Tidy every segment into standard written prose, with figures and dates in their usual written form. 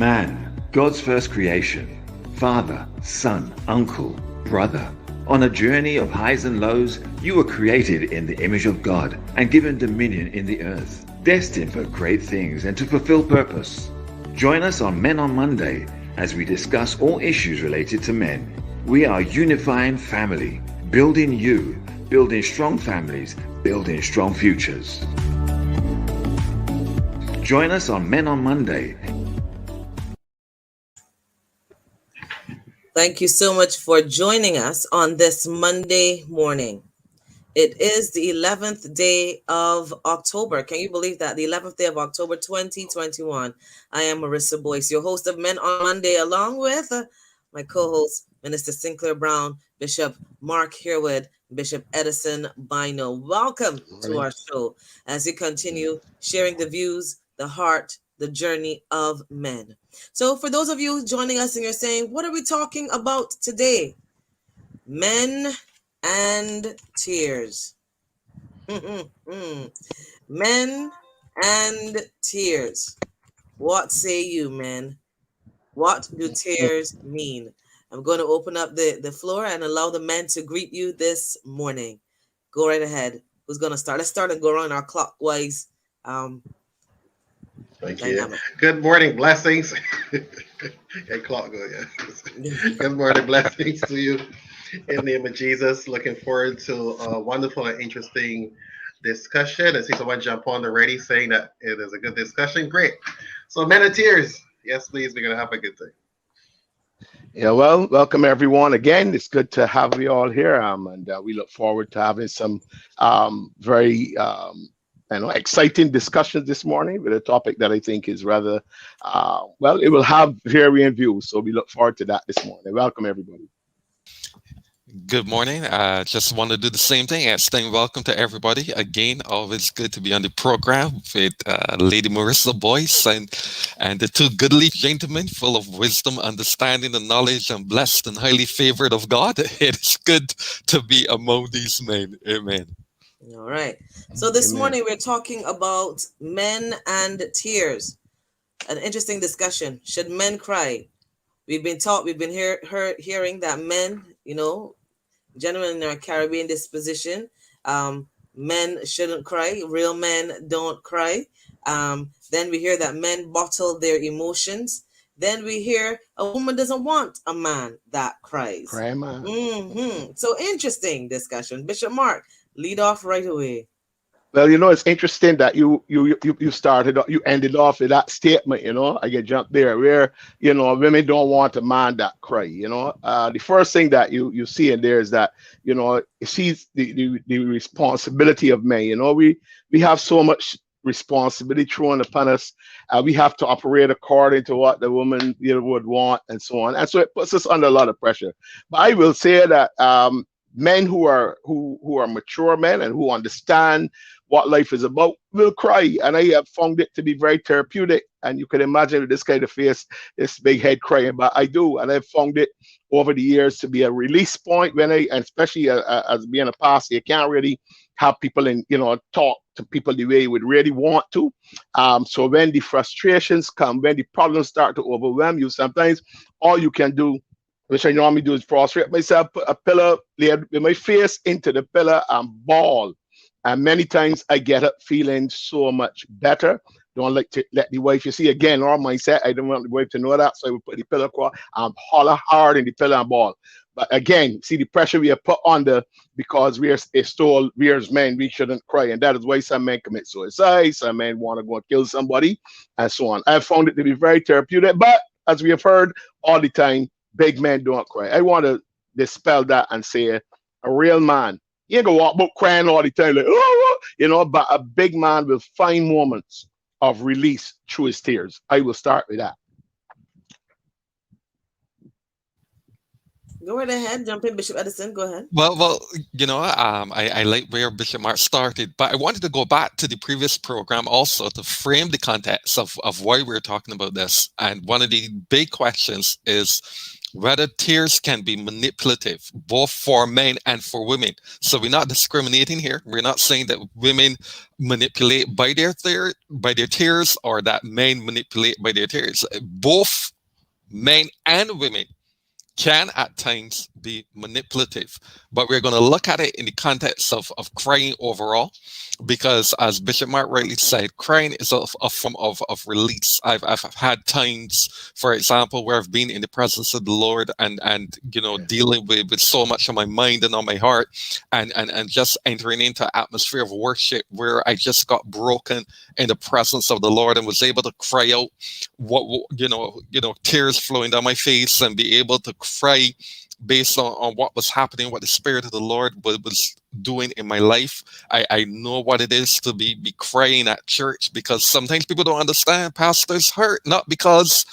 Man, God's first creation. Father, son, uncle, brother. On a journey of highs and lows, you were created in the image of God and given dominion in the earth, destined for great things and to fulfill purpose. Join us on Men on Monday as we discuss all issues related to men. We are unifying family, building you, building strong families, building strong futures. Join us on Men on Monday. Thank you so much for joining us on this Monday morning. It is the 11th day of October. Can you believe that? The 11th day of October 2021. I am Marissa Boyce, your host of Men on Monday, along with my co-host, Minister Sinclair Brown, Bishop Mark Herwood, Bishop Edison Bino. Welcome to our show as we continue sharing the views, the heart, the journey of men. So for those of you joining us and you're saying, what are we talking about today? Men and tears. Men and tears. What say you, men? What do tears mean? I'm going to open up the floor and allow the men to greet you this morning. Go right ahead. Who's going to start? Let's start and go around our clockwise Thank dynamic. you. Good morning, blessings. Hey, clock go, yeah. Good morning, blessings to you in the name of Jesus. Looking forward to a wonderful and interesting discussion. I see someone jump on already saying that it is a good discussion. Great. So, Men of Tears. Yes, please. We're going to have a good thing. Yeah, well, welcome everyone again. It's good to have you all here, and we look forward to having some very exciting discussions this morning with a topic that I think is rather it will have varying views. So we look forward to that this morning. Welcome everybody. Good morning. Just want to do the same thing as saying welcome to everybody. Again, always good to be on the program with Lady Marissa Boyce and the two goodly gentlemen full of wisdom, understanding, and knowledge, and blessed and highly favored of God. It is good to be among these men. Amen. All right. So this morning we're talking about men and tears. An interesting discussion. Should men cry? We've been hearing that men, gentlemen in our Caribbean disposition, men shouldn't cry. Real men don't cry. Then we hear that men bottle their emotions. Then we hear a woman doesn't want a man that cries. Cry, man. So interesting discussion. Bishop Mark, lead off right away. Well, it's interesting that you ended off with that statement, I get jumped there where, women don't want a man that cry, the first thing that you see in there is that, it sees the responsibility of men, we have so much responsibility thrown upon us. We have to operate according to what the woman, would want and so on. And so it puts us under a lot of pressure. But I will say that, men who are mature men and who understand what life is about will cry, and I have found it to be very therapeutic. And you can imagine with this kind of face, this big head crying, but I do, and I've found it over the years to be a release point when and especially as being a pastor, you can't really have people talk to people the way you would really want to. So when the frustrations come, when the problems start to overwhelm you, sometimes all you can do, which I normally do, is prostrate myself, put a pillow, lay with my face into the pillow and bawl. And many times I get up feeling so much better. Don't like to let the wife, you see, again, our mindset, I don't want the wife to know that. So I would put the pillow across and holler hard in the pillow and ball. But again, see the pressure we are put under because we as men, we shouldn't cry. And that is why some men commit suicide, some men want to go and kill somebody, and so on. I've found it to be very therapeutic. But as we have heard all the time, big men don't cry. I want to dispel that and say a real man, he ain't gonna walk about crying all the time, like, but a big man will find moments of release through his tears. I will start with that. Go right ahead, jump in, Bishop Edison. Go ahead. Well, I like where Bishop Mark started, but I wanted to go back to the previous program also to frame the context of why we're talking about this. And one of the big questions is, whether tears can be manipulative, both for men and for women. So we're not discriminating here. We're not saying that women manipulate by their tears, or that men manipulate by their tears. Both men and women can at times be manipulative, but we're going to look at it in the context of crying overall, because as Bishop Mark rightly said, crying is a form of release. I've had times, for example, where I've been in the presence of the Lord, and dealing with so much on my mind and on my heart, and just entering into an atmosphere of worship where I just got broken in the presence of the Lord and was able to cry out, tears flowing down my face, and be able to cry based on what was happening, what the Spirit of the Lord was doing in my life. I know what it is to be crying at church, because sometimes people don't understand pastors hurt, not because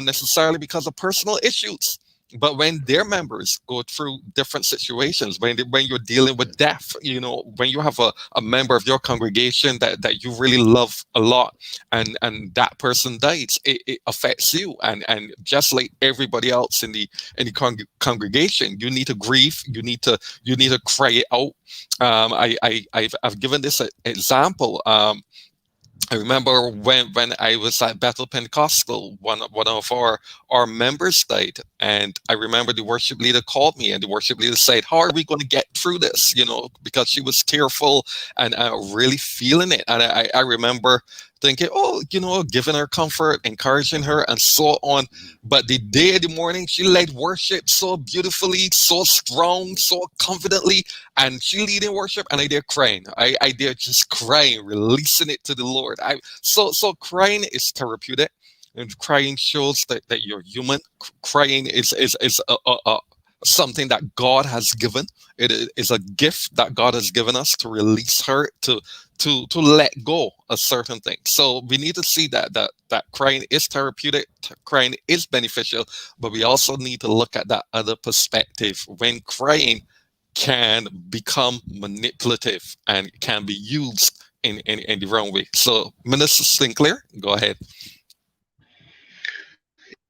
necessarily because of personal issues, but when their members go through different situations, when you're dealing with death, when you have a member of your congregation that you really love a lot, and that person dies, it affects you, and just like everybody else in the congregation, you need to grieve, you need to cry it out. I've given this example. I remember when I was at Bethel Pentecostal, one of our members died, and I remember the worship leader called me, and the worship leader said, "How are we going to get through this?" Because she was tearful and really feeling it, and I remember thinking, "Oh, giving her comfort, encouraging her, and so on." But the day of the morning, she led worship so beautifully, so strong, so confidently, and she leading worship, and I there crying. I there just crying, releasing it to the Lord. So crying is therapeutic, and crying shows that you're human. Crying is something that God has given. It is a gift that God has given us to release hurt, to let go of certain things. So we need to see that crying is therapeutic, crying is beneficial, but we also need to look at that other perspective when crying can become manipulative and can be used in the wrong way. So, Minister Sinclair, go ahead.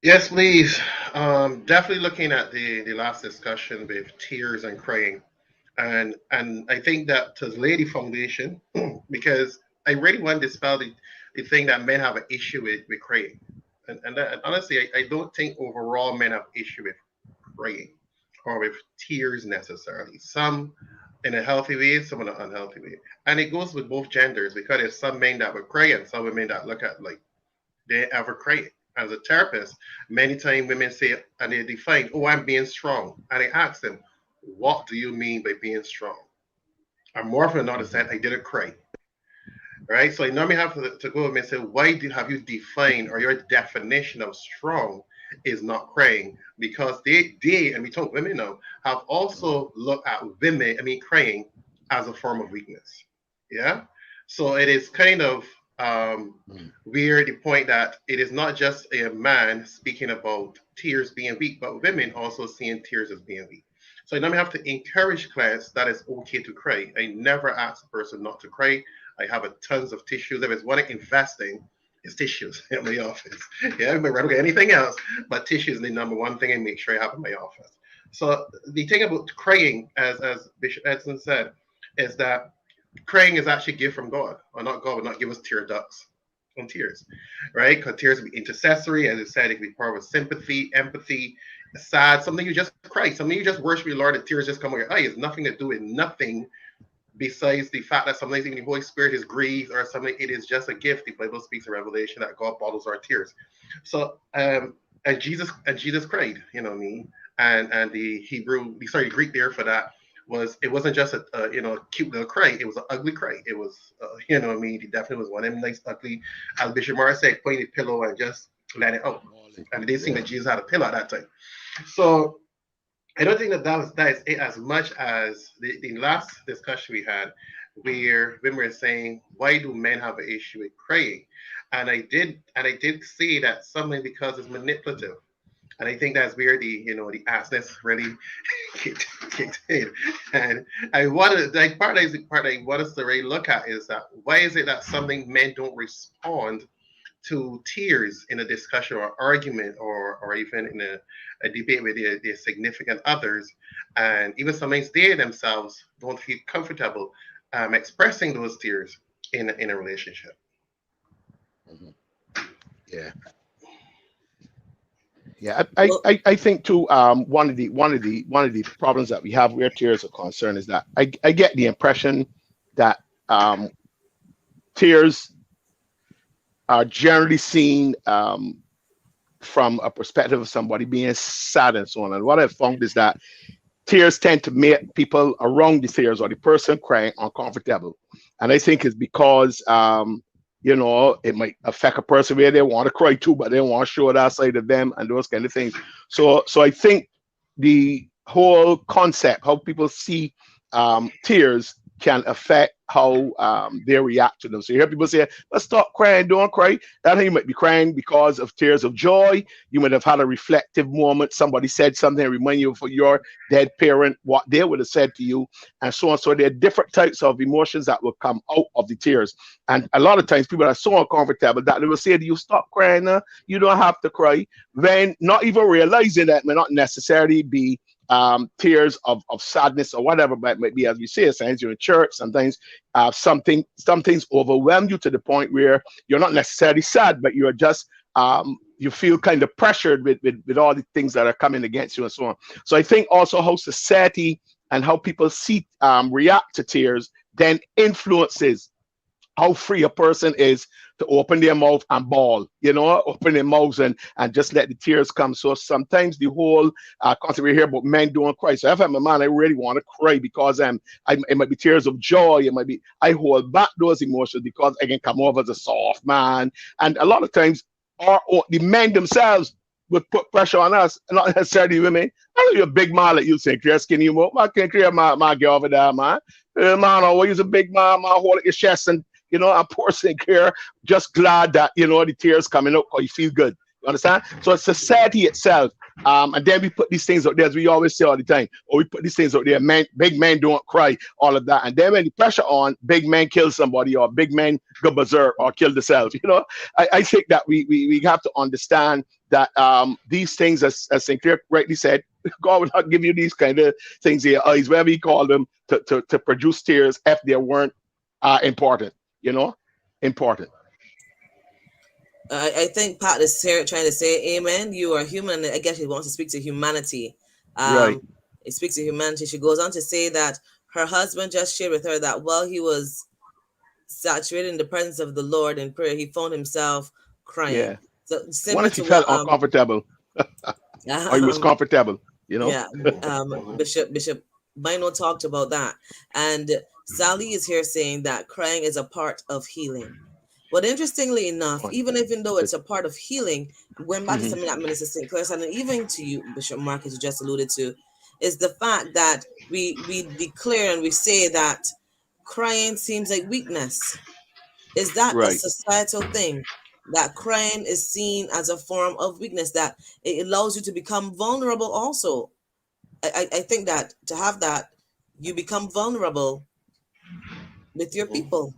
Yes, please. Definitely looking at the last discussion with tears and crying, and I think that to lay the foundation, because I really want to dispel the thing that men have an issue with crying, and honestly, I don't think overall men have issue with crying or with tears necessarily. Some in a healthy way, some in an unhealthy way, and it goes with both genders, because there's some men that would cry and some women that look at like they ever cry. As a therapist, many times women say, and they define, "Oh, I'm being strong," and I ask them, "What do you mean by being strong?" And more often than not, said, "I didn't cry." Right? So I normally have to go and say, "Why have you defined, or your definition of strong is not crying?" Because they and we talk women now, have also looked at crying as a form of weakness. Yeah. So it is kind of weird, the point that it is not just a man speaking about tears being weak, but women also seeing tears as being weak. So I normally have to encourage clients that it's okay to cry. I never ask a person not to cry. I have a tons of tissues. If it's what I invest in, it's tissues in my office. Yeah, I don't get anything else, but tissues is the number one thing I make sure I have in my office. So the thing about crying, as Bishop Edson said, is that crying is actually a gift from God, or not. God would not give us tear ducts on tears, right? Because tears would be intercessory, as I said, it could be part of sympathy, empathy, sad, something you just cry, something you just worship your Lord, and tears just come out your eye. It's nothing to do with nothing besides the fact that sometimes even the Holy Spirit is grieved or something. It is just a gift. The Bible speaks in Revelation that God bottles our tears. So and Jesus cried, what I mean? And the Greek there for that it wasn't just a cute little cry. It was an ugly cry. It was what I mean? It definitely was one of them nice ugly, as Bishop Morris said, point the pillow and just let it out. And it didn't seem that Jesus had a pillow at that time. So I don't think that is it, as much as the last discussion we had, where women were saying, "Why do men have an issue with praying?" And I did say that something because it's manipulative, and I think that's where the assness really kicked in. And I wanted part I want us to really look at is that why is it that something men don't respond to tears in a discussion or argument, or even in a debate with their significant others. And even sometimes they themselves don't feel comfortable expressing those tears in a relationship. Mhm. Yeah. Yeah, I think too. One of the problems that we have where tears are concerned is that I get the impression that tears are generally seen from a perspective of somebody being sad and so on. And what I've found is that tears tend to make people around the tears or the person crying uncomfortable. And I think it's because it might affect a person where they want to cry too, but they don't want to show that side of them and those kind of things. So I think the whole concept, how people see tears, can affect how they react to them. So you hear people say, let's stop crying, don't cry. That time you might be crying because of tears of joy. You might have had a reflective moment. Somebody said something, remind you of your dead parent, what they would have said to you, and so on. So there are different types of emotions that will come out of the tears. And a lot of times people are so uncomfortable that they will say to you, stop crying, you don't have to cry. Then not even realizing that may not necessarily be tears of sadness or whatever, but it might be, as we say, sometimes you're in church, sometimes some things overwhelm you to the point where you're not necessarily sad, but you're just you feel kind of pressured with all the things that are coming against you and so on. So I think also how society and how people react to tears then influences how free a person is to open their mouth and bawl, open their mouths and just let the tears come. So sometimes the whole concept we hear about men don't cry. So if I'm a man, I really want to cry because it might be tears of joy. It might be, I hold back those emotions because I can come off as a soft man. And a lot of times the men themselves would put pressure on us, not necessarily women. I know you're a big man, like you say, you're skinny, you I can't clear my girl over there, man. Man, always a big man, hold at your chest and I'm poor Sinclair, just glad that, the tears coming up or you feel good. You understand? So it's society itself. And then we put these things out there, as we always say all the time, or we put these things out there, big men don't cry, all of that. And then when the pressure on, big men kill somebody or big men go berserk or kill themselves. I think that we have to understand that these things, as Sinclair rightly said, God will not give you these kind of things in your eyes, whatever you call them, to produce tears if they weren't important. Important. I think Pat is here trying to say, amen. You are human. I guess he wants to speak to humanity. Right. He speaks to humanity. She goes on to say that her husband just shared with her that while he was saturated in the presence of the Lord in prayer, he found himself crying. Yeah. So What similar if he to felt what uncomfortable? Or he was comfortable, Yeah. Bishop Bino talked about that. And Sally is here saying that crying is a part of healing. But interestingly enough, even though it's a part of healing, going back to something that Minister St. Clair said, and even to you, Bishop Marcus, you just alluded to, is the fact that we declare and we say that crying seems like weakness. Is that a societal thing? That crying is seen as a form of weakness, that it allows you to become vulnerable also. I think that to have that, you become vulnerable with your people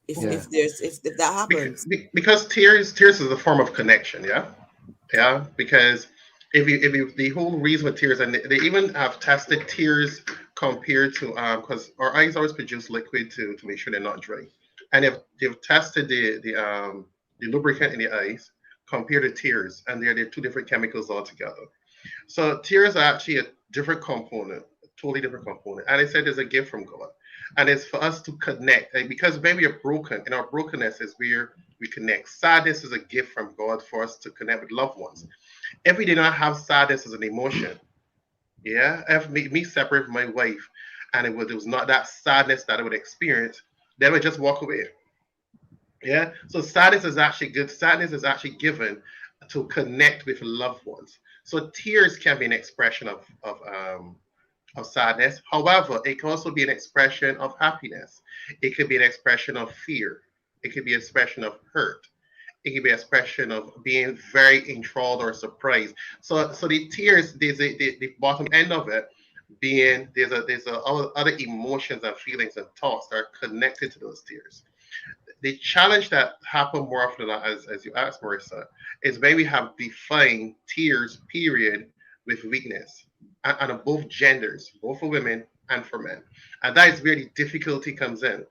if that happens. Because tears is a form of connection, yeah. Because if you the whole reason with tears, and they even have tested tears compared to because our eyes always produce liquid to make sure they're not dry, and if they've tested the lubricant in the eyes compared to tears, and they're two different chemicals altogether. So tears are actually a different component, a totally different component. And it said there's a gift from God. And it's for us to connect. Because when we are broken, and our brokenness is where we connect. Sadness is a gift from God for us to connect with loved ones. If we did not have sadness as an emotion, if me separate from my wife, and it was not that sadness that I would experience, then I would just walk away. Yeah. So sadness is actually good. Sadness is actually given to connect with loved ones. So tears can be an expression of sadness. However, it can also be an expression of happiness. It could be an expression of fear. It could be an expression of hurt. It could be an expression of being very enthralled or surprised. So the tears, there's the bottom end of it being other emotions and feelings and thoughts that are connected to those tears. The challenge that happen more often than not, as you asked, Marissa, is when we have defined tears, period, with weakness, and both genders, both for women and for men. And that is where the difficulty comes in.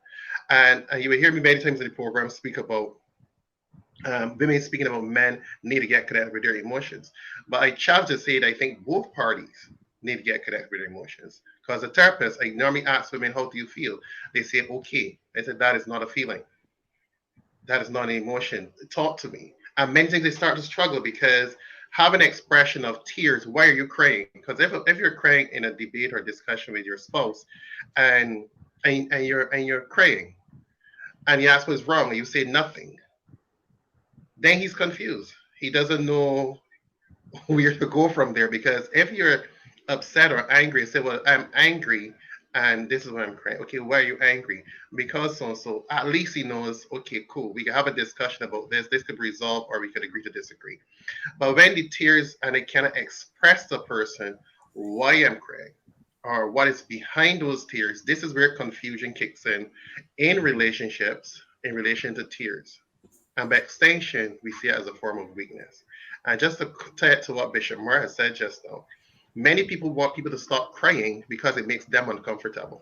And you will hear me many times in the program speak about women speaking about men need to get connected with their emotions. But I challenge to say that I think both parties need to get connected with their emotions. Because a therapist, I normally ask women, how do you feel? They say, okay. I said, that is not a feeling. That is not an emotion. Talk to me. And many times they start to struggle because have an expression of tears. Why are you crying? Because if you're crying in a debate or discussion with your spouse and you're crying and you ask what's wrong and you say nothing, then he's confused. He doesn't know where to go from there, because if you're upset or angry, say, well, I'm angry and this is why I'm crying. Okay, why are you angry? Because so and so. At least he knows, okay, cool. We can have a discussion about this. This could resolve or we could agree to disagree. But when the tears and it cannot express the person why I'm crying or what is behind those tears, this is where confusion kicks in relationships in relation to tears. And by extension, we see it as a form of weakness. And just to tie it to what Bishop Moore has said just now, many people want people to stop crying because it makes them uncomfortable.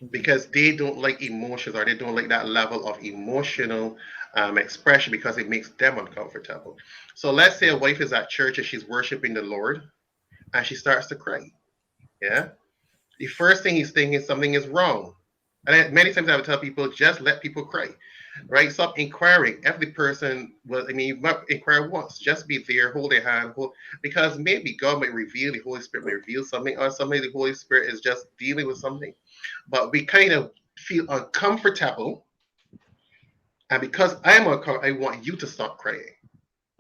Because they don't like emotions or they don't like that level of emotional expression because it makes them uncomfortable. So let's say a wife is at church and she's worshiping the Lord and she starts to cry. Yeah. The first thing he's thinking something is wrong. And many times I would tell people, just let people cry, right? Stop inquiring. If the person was, you might inquire once, just be there, hold their hand, because maybe God might reveal, the Holy Spirit may reveal something, or somebody, the Holy Spirit is just dealing with something. But we kind of feel uncomfortable. And because I'm uncomfortable, I want you to stop crying.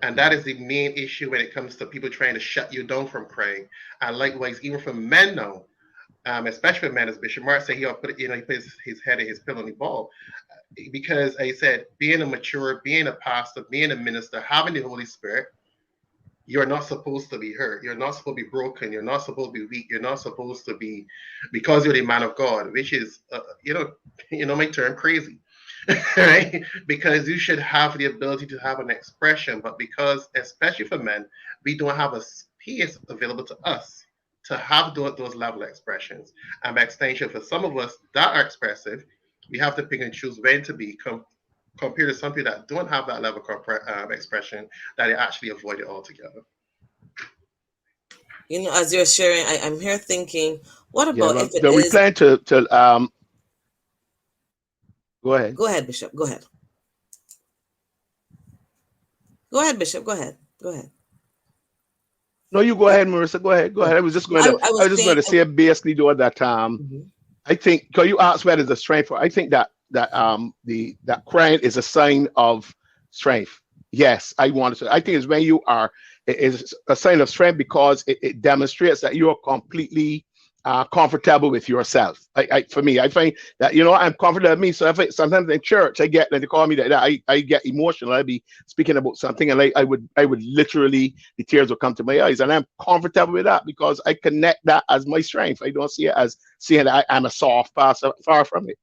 And that is the main issue when it comes to people trying to shut you down from crying. And likewise, even for men now, especially for men, as Bishop Mark said, he put his head and his pillow on the ball. Because I said, being a mature, being a pastor, being a minister, having the Holy Spirit, you're not supposed to be hurt. You're not supposed to be broken. You're not supposed to be weak. You're not supposed to be, because you're the man of God, which is, my term, crazy. Right? Because you should have the ability to have an expression, but because, especially for men, we don't have a space available to us to have those level of expressions. And by extension, for some of us that are expressive, we have to pick and choose when to be compared to some people that don't have that level of expression, that they actually avoid it altogether. As you're sharing, I'm here thinking, what about if it we is... plan to go ahead. Go ahead, Bishop. Go ahead. Go ahead, Bishop. Go ahead. No, you go ahead, Marissa. Go ahead. I was just going to say basically though that I think, because you asked whether it's a strength, I think that crying is a sign of strength. Yes, I want to say. I think it's when you are, it's a sign of strength because it demonstrates that you are completely comfortable with yourself. For me, I find that, I'm comfortable with me. So sometimes in church, I get, they call me that, I get emotional. I'd be speaking about something and I would literally, the tears would come to my eyes, and I'm comfortable with that because I connect that as my strength. I don't see it as seeing that I'm a soft pastor, far from it.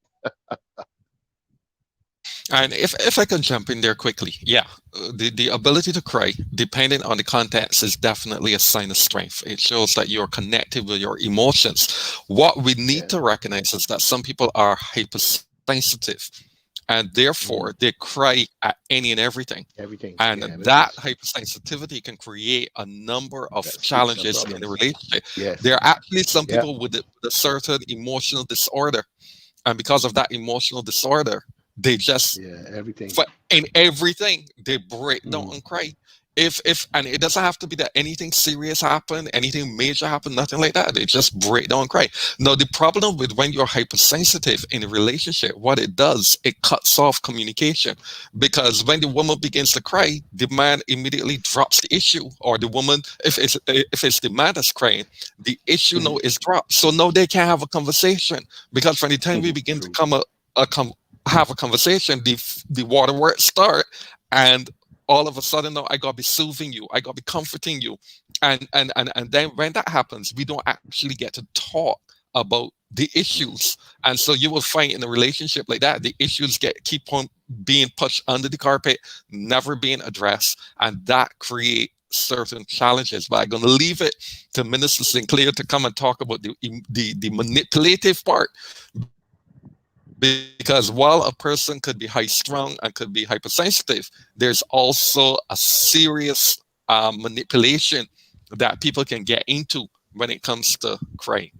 And if I can jump in there quickly, the ability to cry, depending on the context, is definitely a sign of strength. It shows that you're connected with your emotions. What we need to recognize is that some people are hypersensitive, and therefore they cry at any and everything. And that hypersensitivity can create a number of challenges in the relationship. Yes. There are actually some people with a certain emotional disorder, and because of that emotional disorder, they just everything they break down and cry. And it doesn't have to be that anything serious happened, anything major happened, nothing like that. They just break down and cry. Now, the problem with when you're hypersensitive in a relationship, what it does, it cuts off communication, because when the woman begins to cry, the man immediately drops the issue, or the woman, if it's the man that's crying, the issue now is dropped. So now they can't have a conversation, because from the time we begin to have a conversation, the waterworks start, and all of a sudden now I gotta be soothing you, I gotta be comforting you, and then when that happens, we don't actually get to talk about the issues. And so you will find in a relationship like that, the issues keep on being pushed under the carpet, never being addressed, and that create certain challenges. But I'm going to leave it to Minister Sinclair to come and talk about the manipulative part, because while a person could be high strung and could be hypersensitive, there's also a serious manipulation that people can get into when it comes to crying.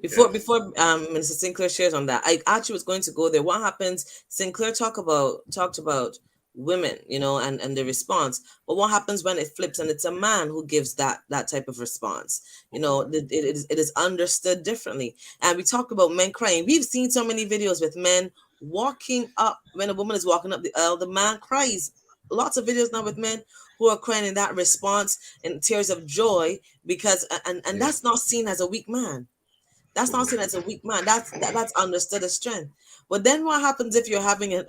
Before Minister Sinclair shares on that, I actually was going to go there. What happens? Sinclair talked about women, and the response. But what happens when it flips and it's a man who gives that type of response? It is understood differently. And we talk about men crying. We've seen so many videos with men walking up when a woman is walking up the aisle. The man cries. Lots of videos now with men who are crying in that response in tears of joy because and that's not seen as a weak man. That's not seen as a weak man. That's understood as strength. But then what happens if you're having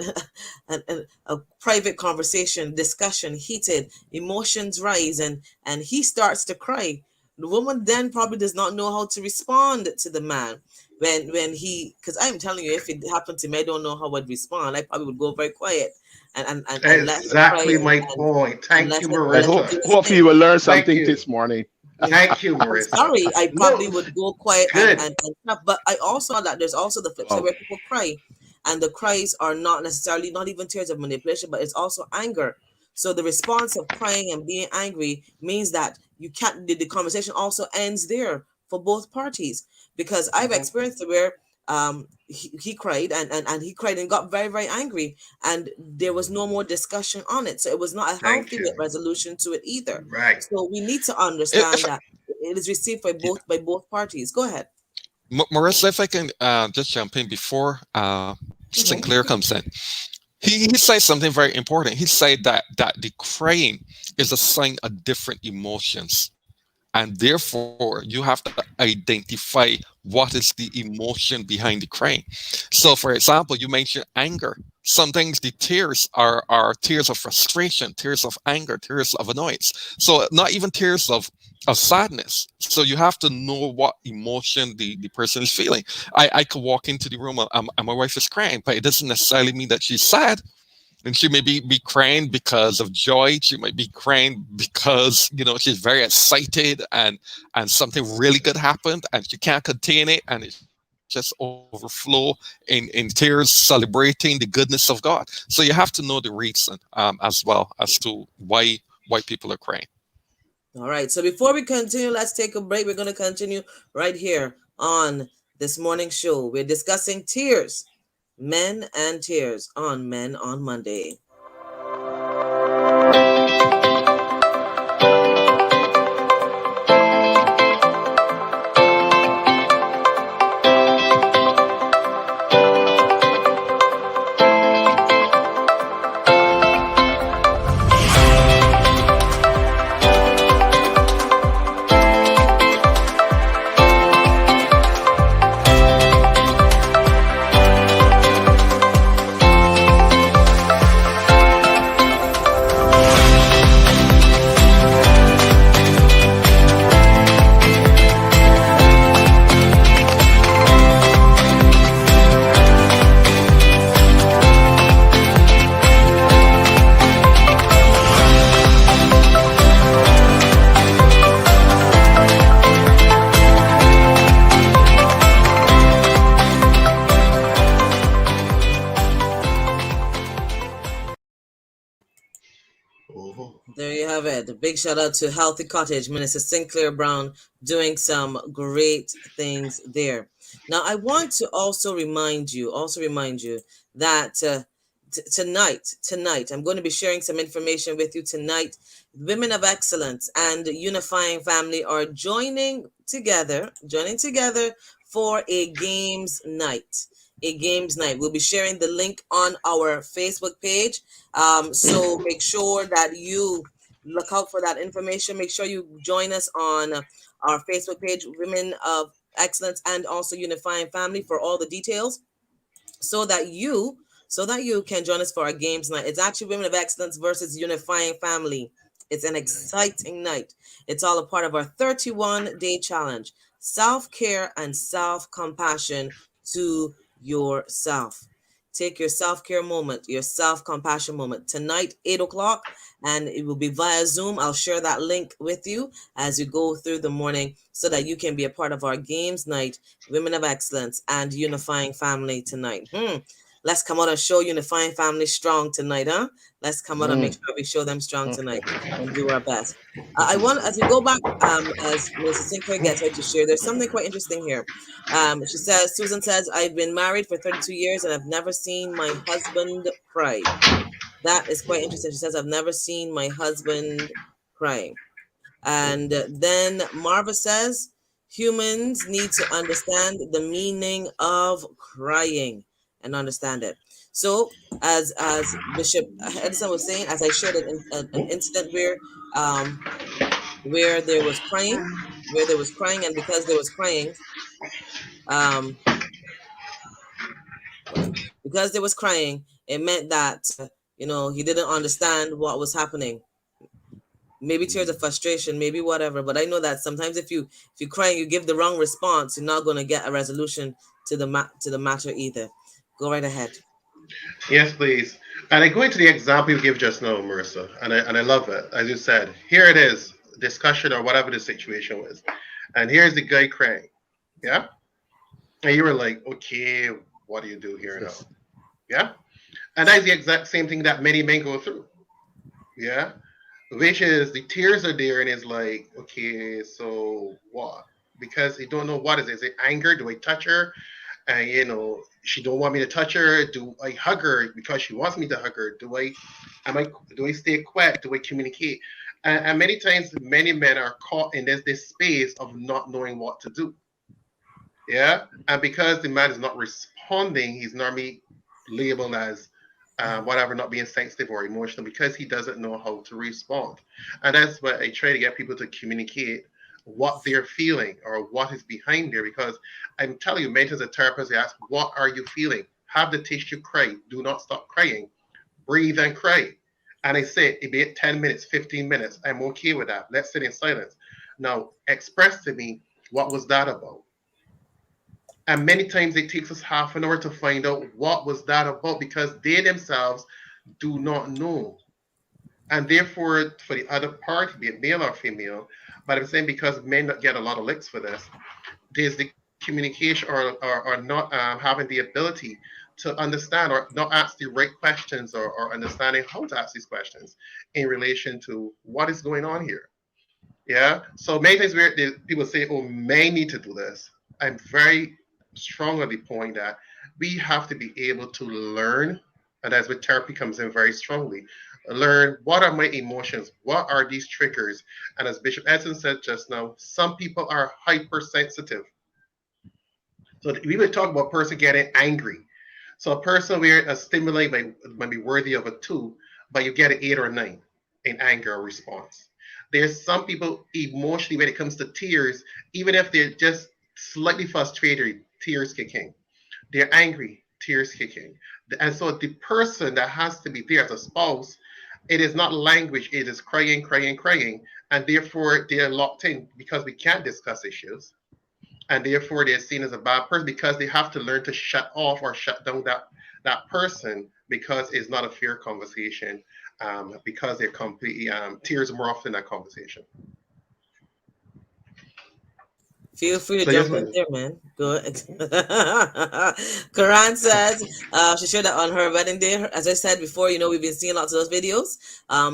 a private conversation, discussion, heated, emotions rise, and he starts to cry? The woman then probably does not know how to respond to the man when he, because I'm telling you, if it happened to me, I don't know how I'd respond. I probably would go very quiet and exactly my point. Thank you, Marissa. Hopefully you will learn something this morning. Thank you, Marissa. Sorry, I probably would go quiet and stuff. But I also know that there's also the flip side where people cry, and the cries are not necessarily not even tears of manipulation, but it's also anger. So the response of crying and being angry means that you can't. The conversation also ends there for both parties, because I've experienced it where he cried and he cried and got very, very angry, and there was no more discussion on it. So it was not a healthy resolution to it either. Right. So we need to understand that it is received by both parties. Go ahead. Marissa, if I can just jump in before Sinclair comes in. He says something very important. He said that the crying is a sign of different emotions. And therefore, you have to identify what is the emotion behind the crying. So, for example, you mentioned anger. Sometimes the tears are tears of frustration, tears of anger, tears of annoyance. So, not even tears of sadness. So, you have to know what emotion the person is feeling. I could walk into the room and my wife is crying, but it doesn't necessarily mean that she's sad. And she may be crying because of joy. She might be crying because, she's very excited and something really good happened and she can't contain it, and it just overflow in tears celebrating the goodness of God. So you have to know the reason as well as to why people are crying. All right. So before we continue, let's take a break. We're going to continue right here on this morning show. We're discussing tears. Men and Tears on Men on Monday. There you have it. A big shout out to Healthy Cottage, Minister Sinclair Brown, doing some great things there. Now, I want to also remind you that tonight, I'm going to be sharing some information with you tonight. Women of Excellence and Unifying Family are joining together for a games night. We'll be sharing the link on our Facebook page. So make sure that you look out for that information. Make sure you join us on our Facebook page, Women of Excellence and also Unifying Family, for all the details, so that you can join us for our games night. It's actually Women of Excellence versus Unifying Family. It's an exciting night. It's all a part of our 31-day challenge. self-care and self-compassion to yourself. Take your self-care moment, your self-compassion moment tonight, 8 o'clock, and it will be via Zoom. I'll share that link with you as you go through the morning so that you can be a part of our games night, Women of Excellence, and Unifying Family tonight. Let's come out and show Unifying Family strong tonight, huh? Let's come out and make sure we show them strong tonight and do our best. I want, as we go back, as Mrs. Sinclair gets ready to share, there's something quite interesting here. She says, Susan says, I've been married for 32 years and I've never seen my husband cry. That is quite interesting. She says, I've never seen my husband crying. And then Marva says, humans need to understand the meaning of crying and understand it. So, as Bishop Edison was saying, as I shared an incident where there was crying, and because there was crying, it meant that he didn't understand what was happening. Maybe tears of frustration, maybe whatever. But I know that sometimes if you cry and you give the wrong response, you're not going to get a resolution to the matter either. Go right ahead. Yes, please. And I go into the example you gave just now, Marissa, and I love it. As you said, here it is, discussion or whatever the situation was, and here's the guy crying, yeah, and you were like, okay, what do you do here now? Yeah, and that's the exact same thing that many men go through, yeah, which is the tears are there, and it's like, okay, so what? Because they don't know what is it. Is it anger? Do I touch her? And she don't want me to touch her. Do I hug her because she wants me to hug her? Do I stay quiet? Do I communicate? And many times, many men are caught in this space of not knowing what to do. Yeah, and because the man is not responding, he's normally labeled as whatever, not being sensitive or emotional because he doesn't know how to respond. And that's what I try to get people to communicate what they're feeling or what is behind there, because I'm telling you, many as a therapist, they ask, what are you feeling? Have the tissue cry. Do not stop crying. Breathe and cry. And I say, it be 10 minutes, 15 minutes. I'm okay with that. Let's sit in silence. Now, express to me, what was that about? And many times it takes us half an hour to find out what was that about because they themselves do not know. And therefore, for the other party, be it male or female, but I'm saying because men don't get a lot of licks for this, there's the communication or not having the ability to understand or not ask the right questions or understanding how to ask these questions in relation to what is going on here. Yeah. So many times people say, oh, men need to do this. I'm very strong on the point that we have to be able to learn, and that's where therapy comes in very strongly. Learn what are my emotions, what are these triggers, and as Bishop Edson said just now, some people are hypersensitive. So we would talk about a person getting angry. So a person where a stimuli might be worthy of a 2, but you get an 8 or 9 in anger or response. There's some people emotionally when it comes to tears, even if they're just slightly frustrated, tears kick in. They're angry, tears kick in. And so the person that has to be there as a spouse, it is not language, it is crying, crying, crying. And therefore they're locked in because we can't discuss issues. And therefore they're seen as a bad person because they have to learn to shut off or shut down that person because it's not a fair conversation, because they're completely, tears more often in that conversation. Feel free to jump in there, man. Good. Karan says she shared that on her wedding day. As I said before, we've been seeing lots of those videos.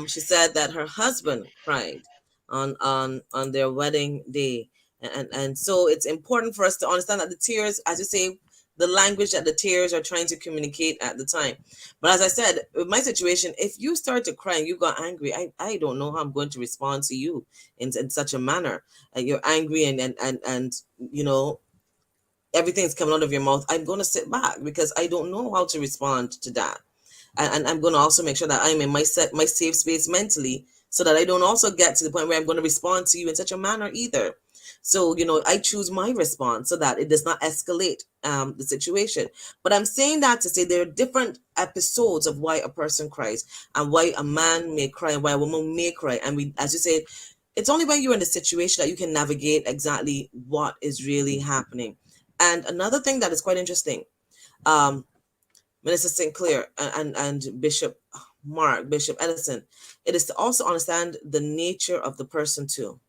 She said that her husband cried on their wedding day. And so it's important for us to understand that the tears, as you say, the language that the tears are trying to communicate at the time. But as I said, with my situation, if you start to cry and you got angry, I don't know how I'm going to respond to you in such a manner. You're angry and everything's coming out of your mouth. I'm going to sit back because I don't know how to respond to that. And I'm going to also make sure that I'm in my safe space mentally so that I don't also get to the point where I'm going to respond to you in such a manner either. So, I choose my response so that it does not escalate the situation. But I'm saying that to say there are different episodes of why a person cries and why a man may cry and why a woman may cry. And we, as you said, It's only when you're in a situation that you can navigate exactly what is really happening. And another thing that is quite interesting, Minister Sinclair and Bishop Mark, Bishop Edison, it is to also understand the nature of the person too.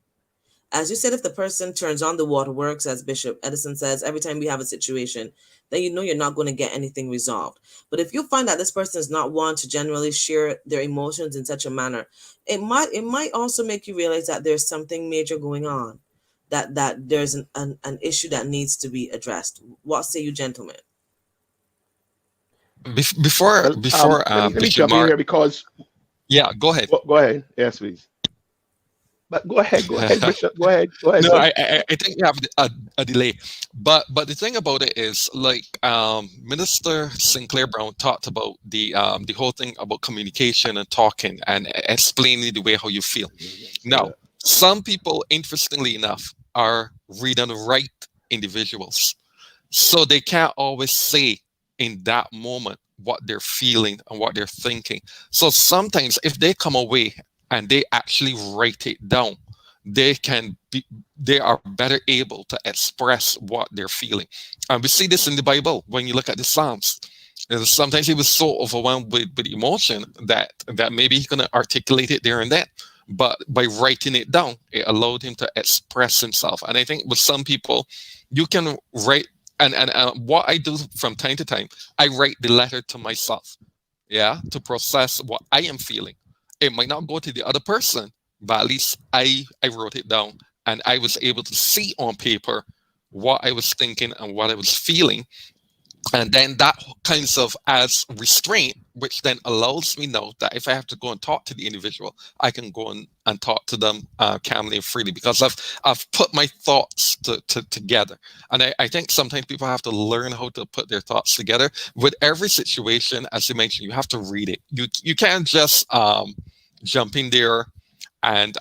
As you said, if the person turns on the waterworks, as Bishop Edison says, every time we have a situation, then you know you're not going to get anything resolved. But if you find that this person is not one to generally share their emotions in such a manner, it might also make you realize that there's something major going on, that there's an issue that needs to be addressed. What say you, gentlemen? Before Well, let me Bishop jump in Mark, here because yeah, go ahead. go ahead. Yes, please. But go ahead, Bishop. Go ahead, No, sir. I think we have a delay, but the thing about it is, like, Minister Sinclair Brown talked about the whole thing about communication and talking and explaining the way how you feel. Now, some people, interestingly enough, are read and write individuals, so they can't always say in that moment what they're feeling and what they're thinking. So sometimes, if they come away and they actually write it down, they are better able to express what they're feeling. And we see this in the Bible when you look at the Psalms. And sometimes he was so overwhelmed with emotion that maybe he couldn't articulate it there and then. But by writing it down, it allowed him to express himself. And I think with some people, you can write, and what I do from time to time, I write the letter to myself, yeah, to process what I am feeling. It might not go to the other person, but at least I wrote it down and I was able to see on paper what I was thinking and what I was feeling. And then that kinds of adds restraint, which then allows me now that if I have to go and talk to the individual, I can go and talk to them calmly and freely, because I've put my thoughts together. And I think sometimes people have to learn how to put their thoughts together. With every situation, as you mentioned, you have to read it. You can't just jump in there and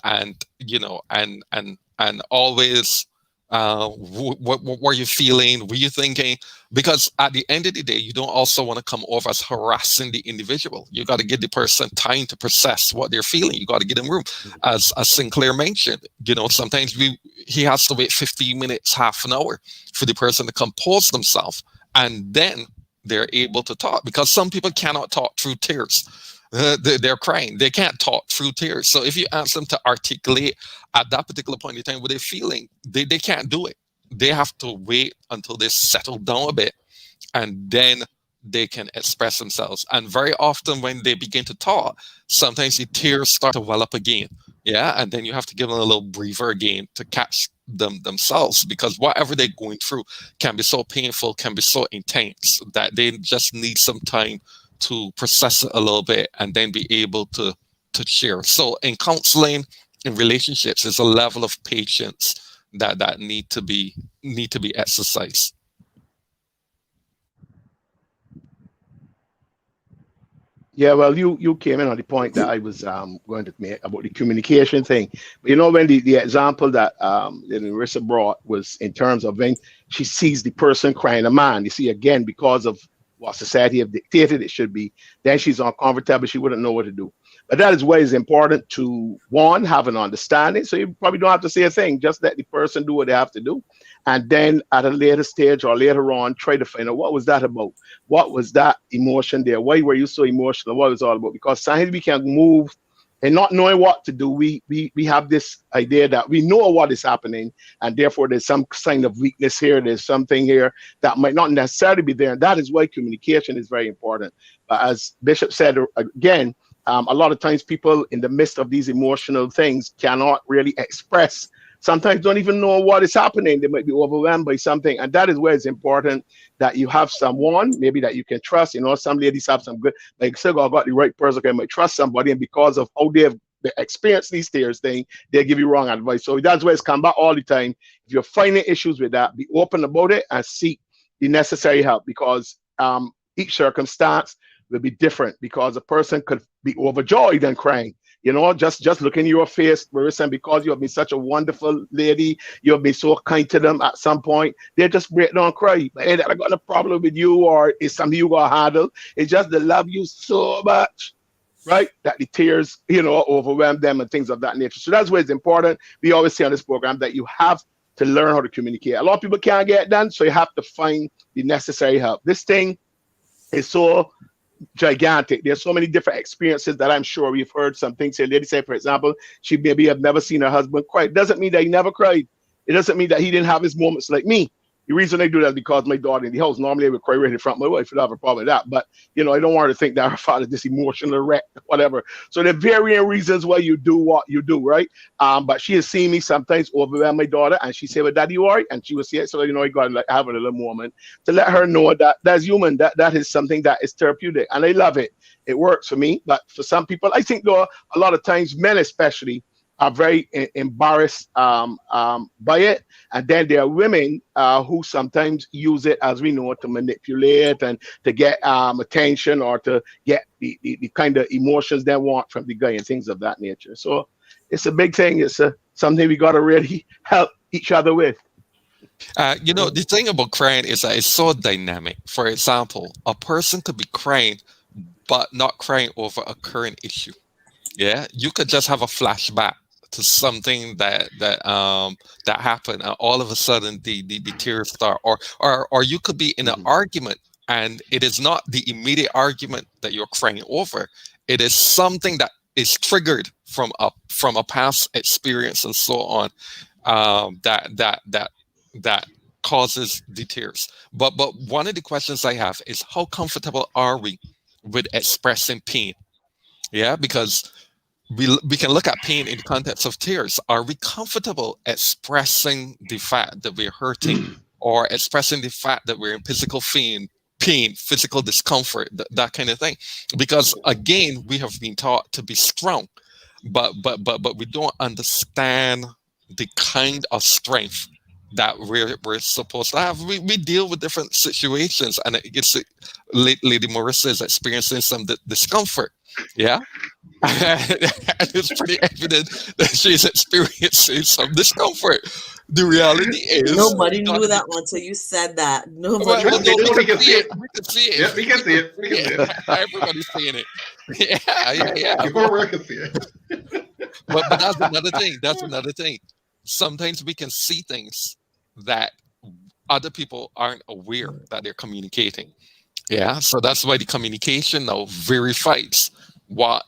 always what were you feeling, were you thinking? Because at the end of the day, you don't also want to come off as harassing the individual. You got to give the person time to process what they're feeling. You got to give them room. As Sinclair mentioned, sometimes he has to wait 15 minutes, half an hour for the person to compose themselves, and then they're able to talk, because some people cannot talk through tears. They're crying. They can't talk through tears. So if you ask them to articulate at that particular point in time what they're feeling, they can't do it. They have to wait until they settle down a bit, and then they can express themselves. And very often when they begin to talk, sometimes the tears start to well up again. Yeah. And then you have to give them a little breather again to catch themselves, because whatever they're going through can be so painful, can be so intense, that they just need some time to process it a little bit and then be able to share. So in counseling, in relationships, there's a level of patience that need to be exercised. Yeah, well, you came in on the point that I was going to make about the communication thing. But when the example that Marissa brought was in terms of when she sees the person crying a man, you see, again, because of what society have dictated it should be, then she's uncomfortable, she wouldn't know what to do. But that is why it's important to, one, have an understanding. So you probably don't have to say a thing, just let the person do what they have to do. And then at a later stage or later on, try to find out what was that about? What was that emotion there? Why were you so emotional? What was it all about? Because sometimes we can move and not knowing what to do. We have this idea that we know what is happening, and therefore there's some sign of weakness here. There's something here that might not necessarily be there. And that is why communication is very important. But as Bishop said, again, a lot of times people in the midst of these emotional things cannot really express, sometimes don't even know what is happening. They might be overwhelmed by something. And that is where it's important that you have someone maybe that you can trust. Some ladies have some good, like, so I got the right person, okay, I might trust somebody. And because of how they have experienced these tears thing, they give you wrong advice. So that's where it's come back all the time. If you're finding issues with that, be open about it and seek the necessary help, because each circumstance will be different, because a person could be overjoyed and crying. Just look in your face, Marissa, and because you have been such a wonderful lady, you have been so kind to them at some point, they just break down and cry. Hey, I got a problem with you, or it's something you got to handle. It's just they love you so much right? That the tears, you know, overwhelm them and things of that nature. So that's why it's important. We always say on this program that you have to learn how to communicate. A lot of people can't get it done, so you have to find the necessary help. This thing is so gigantic. There's so many different experiences that I'm sure we've heard some things here. Lady say, for example, she maybe have never seen her husband cry. It doesn't mean that he never cried. It doesn't mean that he didn't have his moments like me. The reason they do that is because my daughter in the house, normally they would cry right in front of my wife. Would have a problem with that. But, you know, I don't want her to think that her father's this emotional wreck, whatever. So there are varying reasons why you do what you do, right? But she has seen me sometimes overwhelm my daughter, and she said, well, Daddy, you all right? And she would say it. So, you know, you got to like have a little moment to let her know that that's human. That is something that is therapeutic. And I love it. It works for me. But for some people, I think, though, a lot of times, men especially, are very embarrassed by it. And then there are women who sometimes use it, as we know, to manipulate and to get attention or to get the kind of emotions they want from the guy and things of that nature. So it's a big thing. It's something we got to really help each other with. You know, the thing about crying is that it's so dynamic. For example, a person could be crying, but not crying over a current issue. Yeah, you could just have a flashback to something that happened, and all of a sudden the tears start, or you could be in an argument, and it is not the immediate argument that you're crying over. It is something that is triggered from a past experience and so on, that causes the tears. But one of the questions I have is, how comfortable are we with expressing pain? Yeah, because we can look at pain in the context of tears. Are we comfortable expressing the fact that we're hurting, or expressing the fact that we're in physical pain, physical discomfort, that kind of thing? Because again, we have been taught to be strong, but we don't understand the kind of strength that we're supposed to have. We deal with different situations, and Lady Marissa is experiencing some discomfort. Yeah. And it's pretty evident that she's experiencing some discomfort. The reality is, nobody knew that until you said that. Nobody. well, no, We can see it. we can see it. Yeah, we can see it. We can see it. Everybody's seeing it. Yeah. Before we can see it. But that's another thing. That's another thing. Sometimes we can see things that other people aren't aware that they're communicating. Yeah. So that's why the communication now verifies what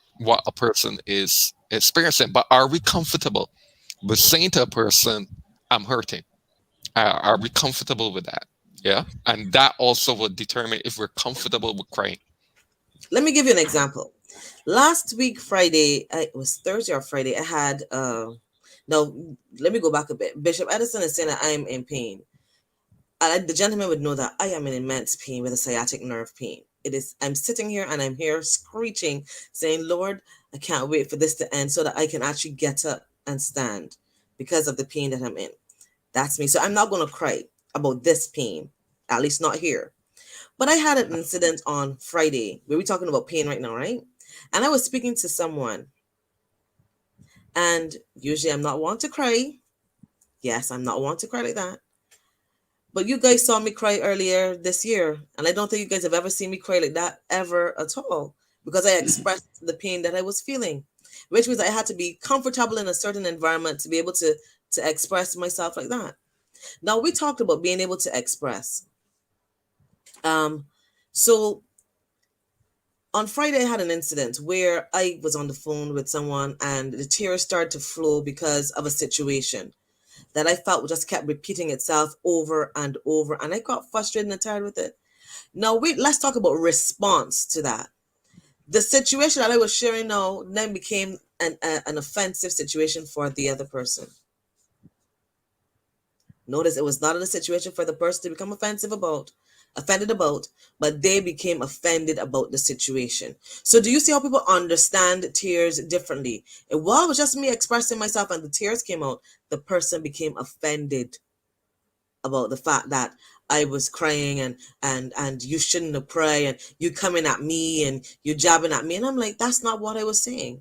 a person is experiencing. But are we comfortable with saying to a person, I'm hurting? Are we comfortable with that? Yeah. And that also would determine if we're comfortable with crying. Let me give you an example. Last week, Friday, it was Thursday or Friday, I had, no, let me go back a bit. Bishop Edison is saying that I'm in pain. The gentleman would know that I am in immense pain with a sciatic nerve pain. I'm sitting here and I'm here screeching, saying, Lord, I can't wait for this to end so that I can actually get up and stand because of the pain that I'm in. That's me. So I'm not going to cry about this pain, at least not here. But I had an incident on Friday where we're talking about pain right now, right? And I was speaking to someone, and usually I'm not one to cry. Yes, I'm not one to cry like that. But you guys saw me cry earlier this year, and I don't think you guys have ever seen me cry like that ever at all, because I expressed the pain that I was feeling, which means I had to be comfortable in a certain environment to be able to express myself like that. Now, we talked about being able to express. So on Friday, I had an incident where I was on the phone with someone and the tears started to flow because of a situation that I felt just kept repeating itself over and over. And I got frustrated and tired with it. Now, let's talk about response to that. The situation that I was sharing now then became an offensive situation for the other person. Notice it was not a situation for the person to become offended about, but they became offended about the situation. So do you see how people understand tears differently? And while it was just me expressing myself and the tears came out, the person became offended about the fact that I was crying and you shouldn't have cried, and you coming at me and you jabbing at me. And I'm like, that's not what I was saying.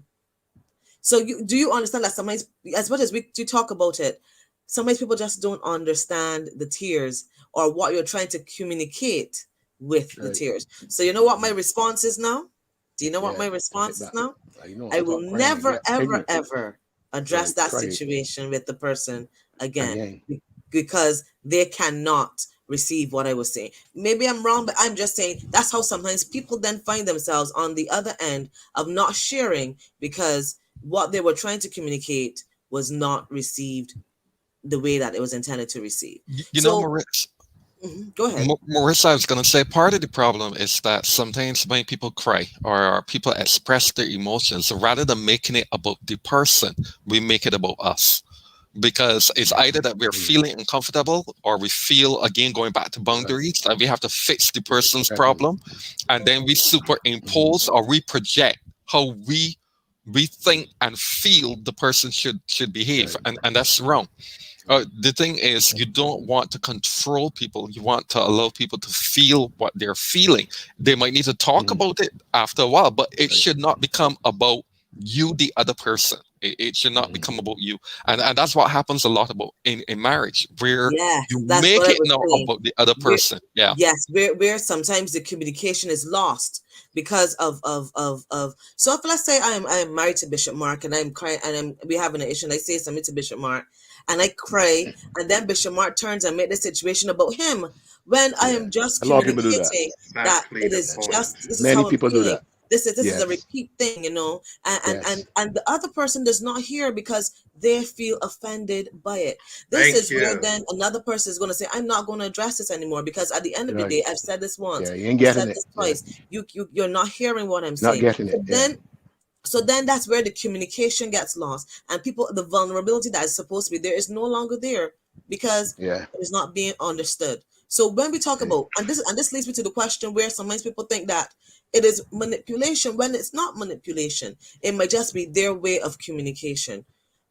So do you understand that sometimes, as much as we talk about it, sometimes people just don't understand the tears or what you're trying to communicate with the tears. So you know what my response is now? Do you know what Yeah, my take it response is back. now? You know, I I will got crying never, again. ever, Ignorant. ever address Right. that Try it situation with the person again again. because they cannot receive what I was saying. Maybe I'm wrong, but I'm just saying that's how sometimes people then find themselves on the other end of not sharing because what they were trying to communicate was not received the way that it was intended to receive. You know, So, Maurice, go ahead. Marissa, I was going to say part of the problem is that sometimes when people cry or people express their emotions, rather than making it about the person, we make it about us. Because it's either that we're Mm. feeling uncomfortable or we feel, again, going back to Right. boundaries, that we have to fix the person's Exactly. problem. And then we Mm. superimpose or we project how we think and feel the person should behave. Right. And that's wrong. The thing is, you don't want to control people. You want to allow people to feel what they're feeling. They might need to talk Mm. about it after a while, but it Right. should not become about you, the other person. It should not Mm. become about you. And that's what happens a lot about in marriage, where Yes, you that's what make I it was now saying. about the other Where, person. Yeah. yes, where sometimes the communication is lost because of. So if let's say I am married to Bishop Mark and I'm crying and we having an issue and I say something to Bishop Mark and I cry and then Bishop Mark turns and make the situation about him when I Yeah. am just A lot of people do that. communicating that Exactly it the is point. just this is Many how I'm people do feeling. that. This is a Yes. repeat thing, and Yes. the other person does not hear because they feel offended by it. This Thank is where you. then another person is going to say, I'm not going to address this anymore because at the end of the Right. day, I've said this Yeah. once, You ain't I've said getting it. this Yeah. twice. You're not hearing what I'm Not saying. getting it. Yeah. So then that's where the communication gets lost and people, the vulnerability that is supposed to be there is no longer there because Yeah. it is not being understood. So when we talk Okay. about, and this leads me to the question where sometimes people think that it is manipulation when it's not manipulation. It might just be their way of communication.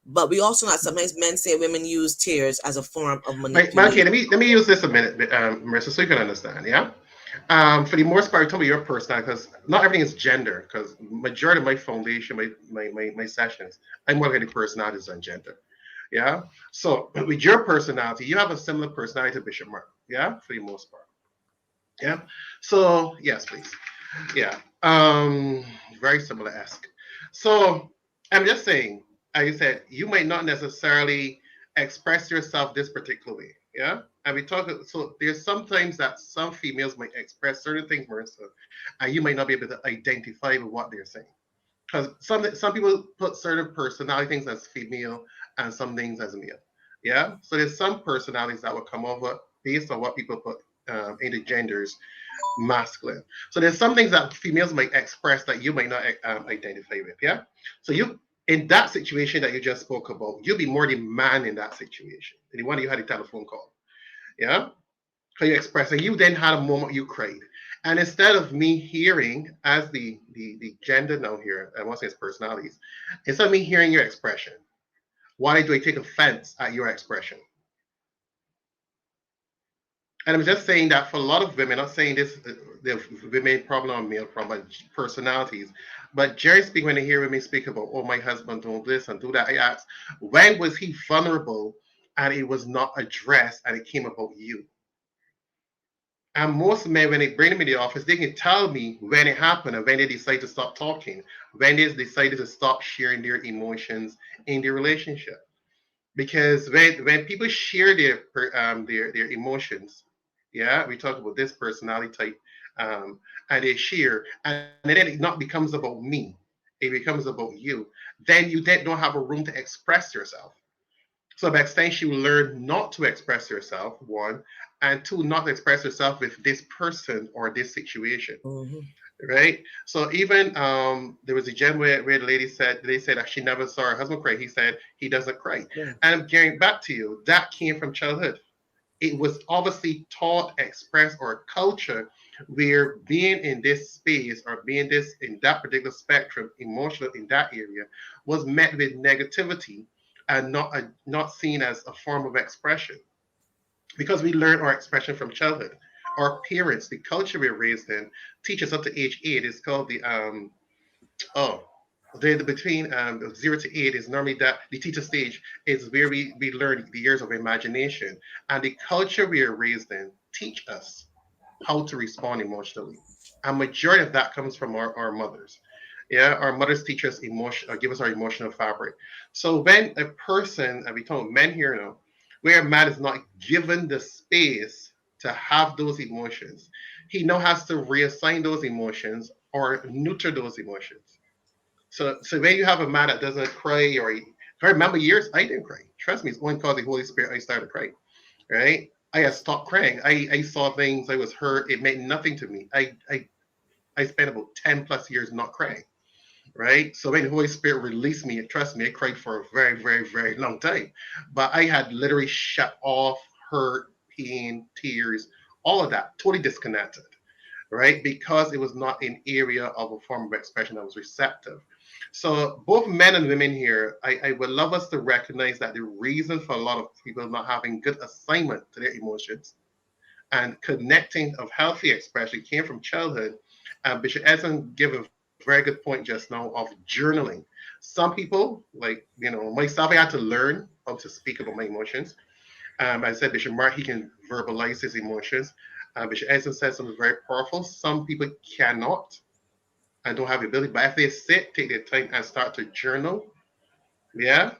But we also not sometimes men say women use tears as a form of Right, Malky, manipulation. let me use this a minute, Marissa, so you can understand. Yeah. For the most part, tell me your personality because not everything is gender. Because majority of my foundation, my sessions, I'm more like the personalities than gender. Yeah. So with your personality, you have a similar personality to Bishop Mark. Yeah, for the most part. Yeah. So yes, please. Yeah. Very similar esque. So I'm just saying, as you said, you might not necessarily express yourself this particular way. Yeah. And we talk so there's sometimes that some females might express certain things, Marissa, and you might not be able to identify with what they're saying. Because some people put certain personality things as female and some things as male. Yeah. So there's some personalities that will come over based on what people put in the genders masculine. So there's some things that females might express that you might not identify with. Yeah. So you in that situation that you just spoke about, you'll be more the man in that situation. The one you had a telephone call. Yeah. Because you express and you then had a moment you cried. And instead of me hearing as the gender now here, I want to say it's personalities, instead of me hearing your expression, why do I take offense at your expression? And I'm just saying that for a lot of women, not saying this, the women problem or male problem, but personalities. But Jerry speak when they hear women speak about, oh, my husband do this and do that. I ask, when was he vulnerable and it was not addressed and it came about you? And most men, when they bring them in the office, they can tell me when it happened and when they decide to stop talking, when they decided to stop sharing their emotions in the relationship. Because when people share their emotions, yeah, we talk about this personality type, and they share, and then it not becomes about me, it becomes about you. Then you then don't have a room to express yourself. So by extension, you learn not to express yourself, one, and two, not to express yourself with this person or this situation, Mm-hmm. right? So even there was a gem where the lady said they said that she never saw her husband cry. He said he doesn't cry. Yeah. And I'm getting back to you, that came from childhood. It was obviously taught, expressed, or culture where being in this space or being this in that particular spectrum, emotional in that area, was met with negativity and not seen as a form of expression because we learn our expression from childhood. Our parents, the culture we're raised in, teach us up to age 8. It's called the oh between 0 to 8 is normally that the teacher stage is where we learn the years of imagination and the culture we are raised in teach us. how to respond emotionally. A majority of that comes from our mothers. Yeah, our mothers teach us emotion, give us our emotional fabric. So when a person, and we talk men here now, where a man is not given the space to have those emotions, he now has to reassign those emotions or neuter those emotions. So when you have a man that doesn't cry, I remember years I didn't cry. Trust me, it's only because of the Holy Spirit I started crying. Right? I had stopped crying. I saw things. I was hurt. It meant nothing to me. I spent about 10 plus years not crying. Right? So when the Holy Spirit released me, trust me, I cried for a very, very, very long time. But I had literally shut off hurt, pain, tears, all of that, totally disconnected. Right? Because it was not an area of a form of expression that was receptive. So both men and women here, I would love us to recognize that the reason for a lot of people not having good assignment to their emotions and connecting of healthy expression came from childhood. Bishop Edson gave a very good point just now of journaling. Some people, like myself, I had to learn how to speak about my emotions. I said Bishop Mark, he can verbalize his emotions. Bishop Edson said something very powerful. Some people cannot and don't have the ability, but if they sit, take their time and start to journal, yeah,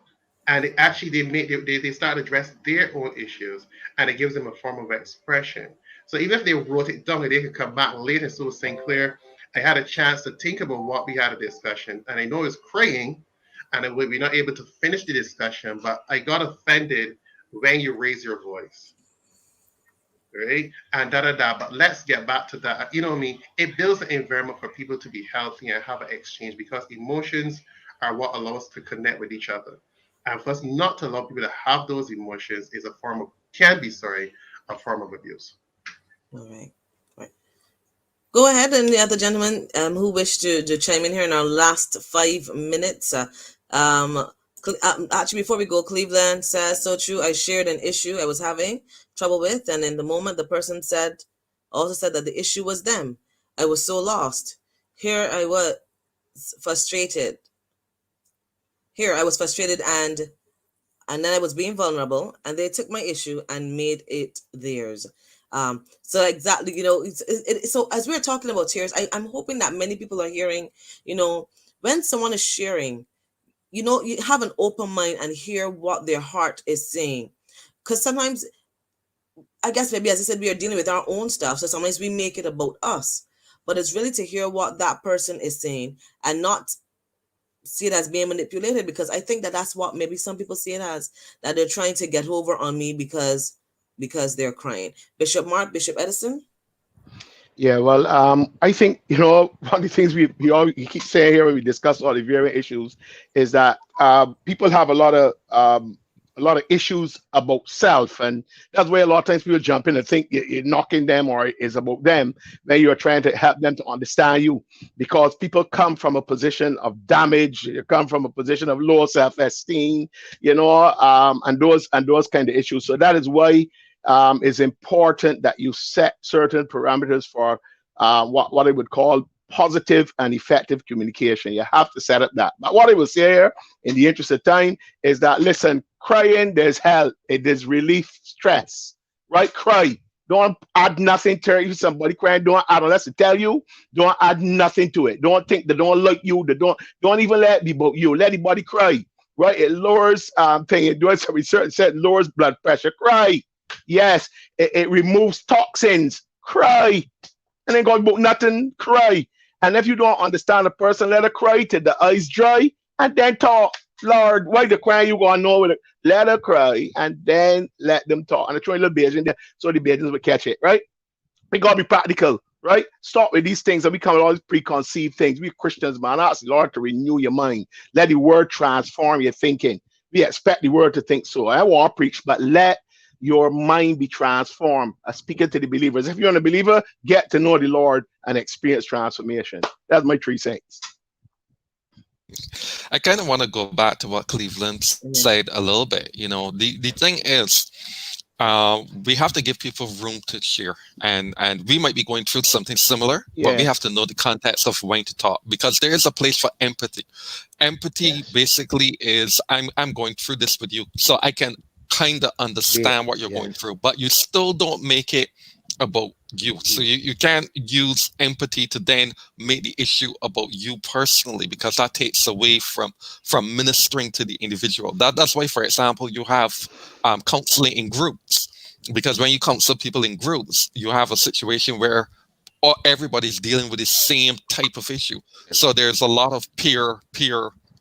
and they start to address their own issues, and it gives them a form of expression. So even if they wrote it down, they could come back later. So St. Clair, I had a chance to think about what we had a discussion, and I know it's praying, and we're not able to finish the discussion, but I got offended when you raise your voice. Right? And da da da. But let's get back to that. You know what I mean? It builds an environment for people to be healthy and have an exchange because emotions are what allow us to connect with each other. And for us not to allow people to have those emotions is a form of abuse. All right. All right. Go ahead, and the other gentleman who wish to chime in here in our last 5 minutes. Actually, before we go, Cleveland says, so true. I shared an issue I was having trouble with, and in the moment, the person also said that the issue was them. I was so lost. Here I was frustrated, and then I was being vulnerable, and they took my issue and made it theirs. So exactly, so as we're talking about tears, I'm hoping that many people are hearing, when someone is sharing, you have an open mind and hear what their heart is saying. Because sometimes, I guess maybe, as I said, we are dealing with our own stuff. So sometimes we make it about us. But it's really to hear what that person is saying and not see it as being manipulated, because I think that's what maybe some people see it as, that they're trying to get over on me because they're crying. Bishop Mark, Bishop Edison. Yeah, well, I think one of the things we keep saying here when we discuss all the various issues is that people have a lot of issues about self, and that's where a lot of times people jump in and think you're knocking them or it's about them when you're trying to help them to understand you, because people come from a position of damage, you come from a position of low self-esteem, and those kind of issues. So that is why it's important that you set certain parameters for what I would call positive and effective communication. You have to set up that. But what I will say here, in the interest of time, is that, listen, crying, there's help. It is relief stress, right? Cry. Don't add nothing to it. If somebody crying, don't add, unless they tell you, don't add nothing to it. Don't think they don't like you. They don't even let it be about you. Let anybody cry, right? It lowers doing some research said lowers blood pressure. Cry. Yes, it removes toxins. Cry. And then go about nothing. Cry. And if you don't understand a person, let her cry till the eyes dry and then talk. Lord, why the crying you gonna know with it? Let her cry and then let them talk. And I throw a little beige in there so the beige will catch it, right? We gotta be practical, right? Start with these things and we come with all these preconceived things. We Christians, man, ask the Lord to renew your mind. Let the word transform your thinking. We expect the word to think so. I won't preach, but let your mind be transformed. Speaking to the believers. If you're a believer, get to know the Lord and experience transformation. That's my 3 cents. I kind of want to go back to what Cleveland said a little bit. The thing is, we have to give people room to share, and we might be going through something similar, but we have to know the context of when to talk, because there is a place for empathy. Empathy basically is, I'm going through this with you, so I can kind of understand what you're going through, but you still don't make it about you. So you can't use empathy to then make the issue about you personally, because that takes away from ministering to the individual. That's why, for example, you have counseling in groups, because when you counsel people in groups, you have a situation where everybody's dealing with the same type of issue. So there's a lot of peer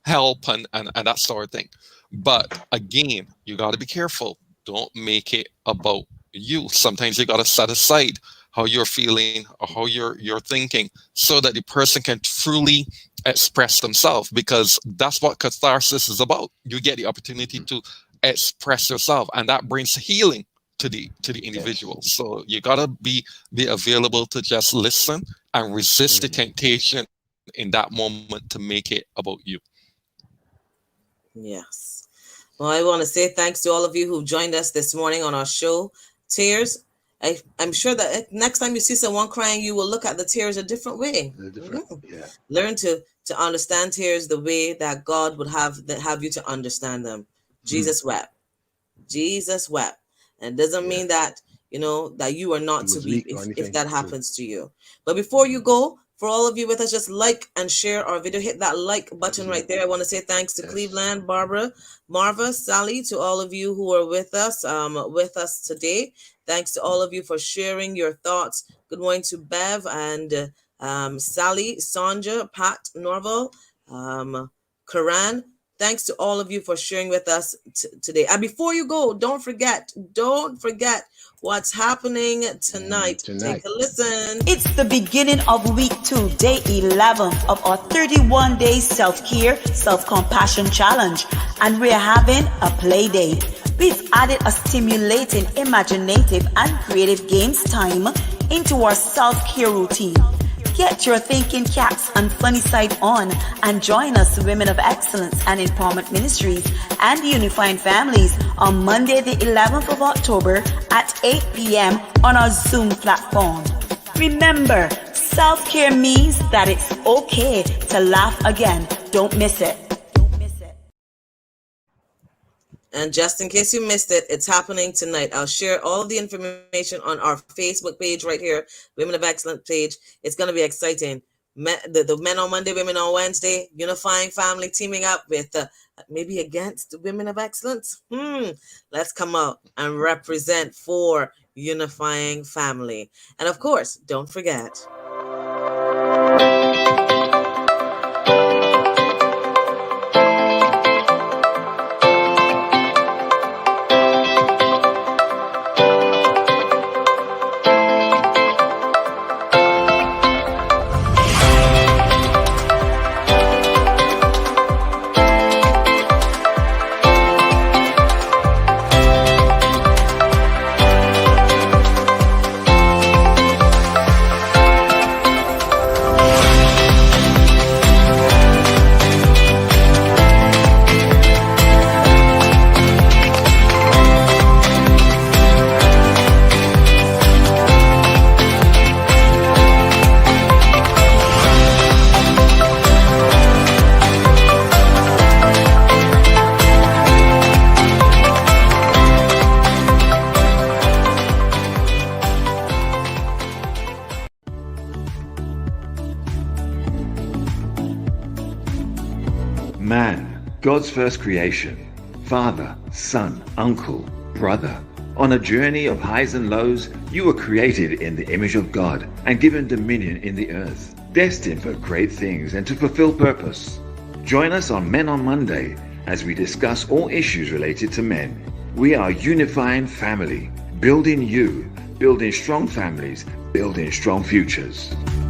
help and that sort of thing. But again, you got to be careful. Don't make it about you. Sometimes you got to set aside how you're feeling or how you're thinking, so that the person can truly express themselves, because that's what catharsis is about. You get the opportunity to express yourself, and that brings healing to the individual. So you gotta be available to just listen and resist the temptation in that moment to make it about you. Yes. Well, I want to say thanks to all of you who joined us this morning on our show. Tears. I'm sure that next time you see someone crying, you will look at the tears a different way. Learn to understand tears the way that God would have you to understand them. Jesus wept. Jesus wept. And it doesn't mean that, that you are not to weep if that happens to you. But before you go, for all of you with us, just like and share our video. Hit that like button right there. I want to say thanks to Cleveland, Barbara, Marva, Sally, to all of you who are with us today. Thanks to all of you for sharing your thoughts. Good morning to Bev and Sally, Sonja, Pat, Norval, Karan. Thanks to all of you for sharing with us today. And before you go, don't forget what's happening tonight. Take a listen. It's the beginning of week 2, day 11 of our 31-day self-care, self-compassion challenge. And we're having a play date. We've added a stimulating, imaginative, and creative games time into our self-care routine. Get your thinking caps and funny side on and join us, Women of Excellence and Empowerment Ministries and Unifying Families, on Monday the 11th of October at 8 p.m. on our Zoom platform. Remember, self-care means that it's okay to laugh again. Don't miss it. And just in case you missed it, it's happening tonight. I'll share all of the information on our Facebook page right here, Women of Excellence page. It's going to be exciting. The men on Monday, women on Wednesday, Unifying Family teaming up with maybe against Women of Excellence. Let's come out and represent for Unifying Family. And of course, don't forget. Man, God's first creation, father, son, uncle, brother. On a journey of highs and lows, you were created in the image of God and given dominion in the earth, destined for great things and to fulfill purpose. Join us on Men on Monday as we discuss all issues related to men. We are Unifying Family, building strong families, building strong futures.